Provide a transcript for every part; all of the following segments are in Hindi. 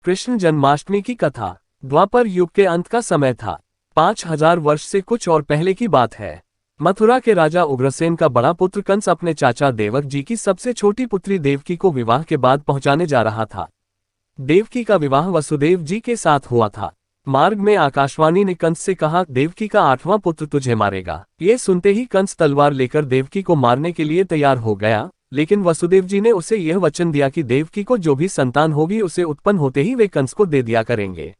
कृष्ण जन्माष्टमी की कथा। द्वापर युग के अंत का समय था। 5000 वर्ष से कुछ और पहले की बात है। मथुरा के राजा उग्रसेन का बड़ा पुत्र कंस अपने चाचा देवक जी की सबसे छोटी पुत्री देवकी को विवाह के बाद पहुंचाने जा रहा था। देवकी का विवाह वसुदेव जी के साथ हुआ था। मार्ग में आकाशवाणी ने कंस से कहा, देवकी का 8वां पुत्र तुझे मारेगा। ये सुनते ही कंस तलवार लेकर देवकी को मारने के लिए तैयार हो गया, लेकिन वसुदेव जी ने उसे यह वचन दिया कि देवकी को जो भी संतान होगी उसे उत्पन्न होते ही वे कंस को दे दिया करेंगे।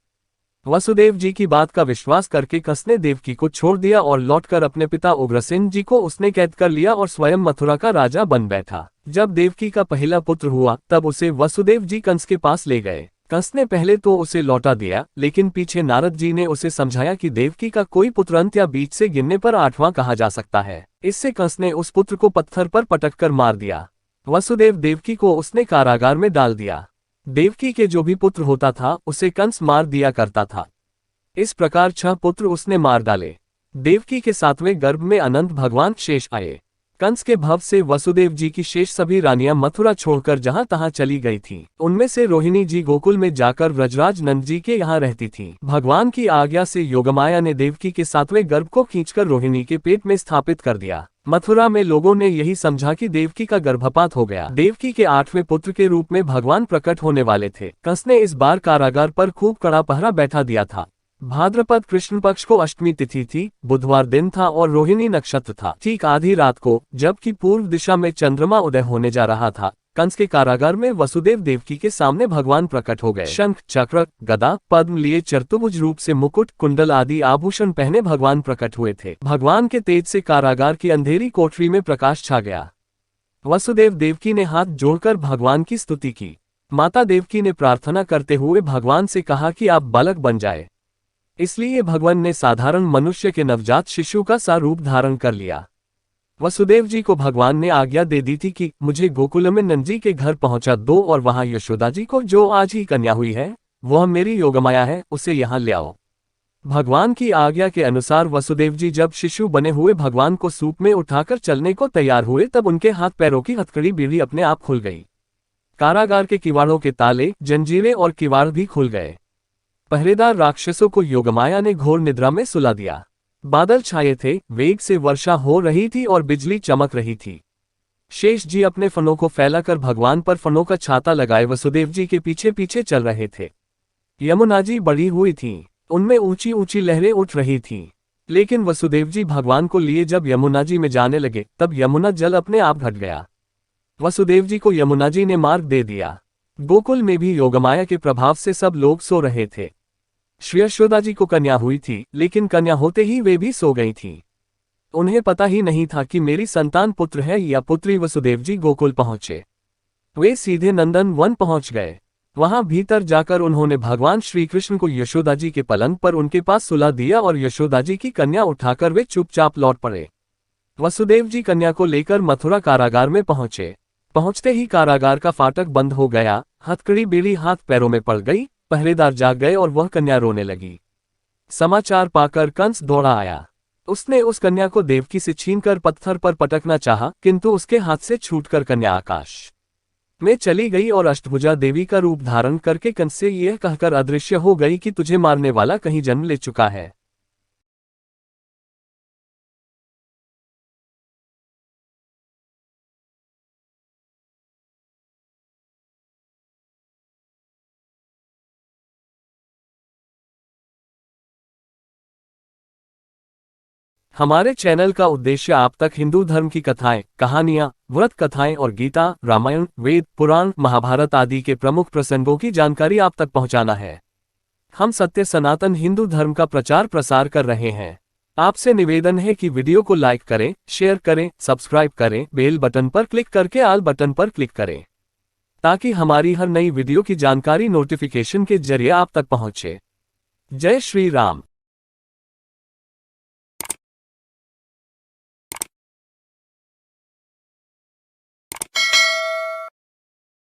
वसुदेव जी की बात का विश्वास करके कंस ने देवकी को छोड़ दिया और लौटकर अपने पिता उग्रसेन जी को उसने कैद कर लिया और स्वयं मथुरा का राजा बन बैठा। जब देवकी का पहला पुत्र हुआ तब उसे वसुदेव जी कंस के पास ले गए। कंस ने पहले तो उसे लौटा दिया, लेकिन पीछे नारद जी ने उसे समझाया कि देवकी का कोई पुत्र अंत या बीच से गिनने पर 8वां कहा जा सकता है। इससे कंस ने उस पुत्र को पत्थर पर पटककर मार दिया। वसुदेव देवकी को उसने कारागार में डाल दिया। देवकी के जो भी पुत्र होता था उसे कंस मार दिया करता था। इस प्रकार 6 पुत्र उसने मार डाले। देवकी के 7वें गर्भ में अनंत भगवान शेष आए। कंस के भव से वसुदेव जी की शेष सभी रानियां मथुरा छोड़कर जहां तहां चली गई थीं। उनमें से रोहिणी जी गोकुल में जाकर व्रजराज नंद जी के यहाँ रहती थीं। भगवान की आज्ञा से योगमाया ने देवकी के 7वें गर्भ को खींचकर रोहिणी के पेट में स्थापित कर दिया। मथुरा में लोगों ने यही समझा कि देवकी का गर्भपात हो गया। देवकी के 8वें पुत्र के रूप में भगवान प्रकट होने वाले थे। कंस ने इस बार कारागार पर खूब कड़ा पहरा बैठा दिया था। भाद्रपद कृष्ण पक्ष को अष्टमी तिथि थी, बुधवार दिन था और रोहिणी नक्षत्र था। ठीक आधी रात को, जबकि पूर्व दिशा में चंद्रमा उदय होने जा रहा था, कंस के कारागार में वसुदेव देवकी के सामने भगवान प्रकट हो गए। शंख, चक्र, गदा, पद्म लिए चतुर्भुज रूप से मुकुट, कुंडल आदि आभूषण पहने भगवान प्रकट हुए थे। भगवान के तेज से कारागार की अंधेरी कोठरी में प्रकाश छा गया। वसुदेव देवकी ने हाथ जोड़कर भगवान की स्तुति की। माता देवकी ने प्रार्थना करते हुए भगवान से कहा कि आप बालक बन जाए। इसलिए भगवान ने साधारण मनुष्य के नवजात शिशु का सा रूप धारण कर लिया। वसुदेव जी को भगवान ने आज्ञा दे दी थी कि मुझे गोकुल में नंद जी के घर पहुंचा दो और वहां यशोदा जी को, जो आज ही कन्या हुई है, वह मेरी योगमाया है, उसे यहाँ ले आओ। भगवान की आज्ञा के अनुसार वसुदेव जी जब शिशु बने हुए भगवान को सूप में उठाकर चलने को तैयार हुए तब उनके हाथ पैरों की हथकड़ी बीड़ी अपने आप खुल गई। कारागार के किवाड़ों के ताले, जंजीरें और किवाड़ भी खुल गए। पहरेदार राक्षसों को योगमाया ने घोर निद्रा में सुला दिया। बादल छाए थे, वेग से वर्षा हो रही थी और बिजली चमक रही थी। शेष जी अपने फनों को फैलाकर भगवान पर फनों का छाता लगाए वसुदेव जी के पीछे पीछे चल रहे थे। यमुना जी बढ़ी हुई थीं, उनमें ऊंची ऊंची लहरें उठ रही थीं। लेकिन वसुदेव जी भगवान को लिए जब यमुना जी में जाने लगे तब यमुना जल अपने आप घट गया। वसुदेव जी को यमुना जी ने मार्ग दे दिया। गोकुल में भी योगमाया के प्रभाव से सब लोग सो रहे थे। श्री यशोदा जी को कन्या हुई थी, लेकिन कन्या होते ही वे भी सो गई थीं। उन्हें पता ही नहीं था कि मेरी संतान पुत्र है या पुत्री। वसुदेव जी गोकुल पहुंचे। वे सीधे नंदन वन पहुंच गए। वहां भीतर जाकर उन्होंने भगवान श्री कृष्ण को यशोदा जी के पलंग पर उनके पास सुला दिया और यशोदा जी की कन्या उठाकर वे चुपचाप लौट पड़े। वसुदेव जी कन्या को लेकर मथुरा कारागार में पहुंचे। पहुंचते ही कारागार का फाटक बंद हो गया। हथकड़ी बीड़ी हाथ पैरों में पड़ गई। पहरेदार जाग गए और वह कन्या रोने लगी। समाचार पाकर कंस दौड़ा आया। उसने उस कन्या को देवकी से छीनकर पत्थर पर पटकना चाहा, किंतु उसके हाथ से छूटकर कन्या आकाश में चली गई और अष्टभुजा देवी का रूप धारण करके कंस से यह कहकर अदृश्य हो गई कि तुझे मारने वाला कहीं जन्म ले चुका है। हमारे चैनल का उद्देश्य आप तक हिंदू धर्म की कथाएं, कहानियां, व्रत कथाएं और गीता, रामायण, वेद, पुराण, महाभारत आदि के प्रमुख प्रसंगों की जानकारी आप तक पहुंचाना है। हम सत्य सनातन हिंदू धर्म का प्रचार प्रसार कर रहे हैं। आपसे निवेदन है कि वीडियो को लाइक करें, शेयर करें, सब्सक्राइब करें, बेल बटन पर क्लिक करके ऑल बटन पर क्लिक करें, ताकि हमारी हर नई वीडियो की जानकारी नोटिफिकेशन के जरिए आप तक पहुंचे। जय श्री राम।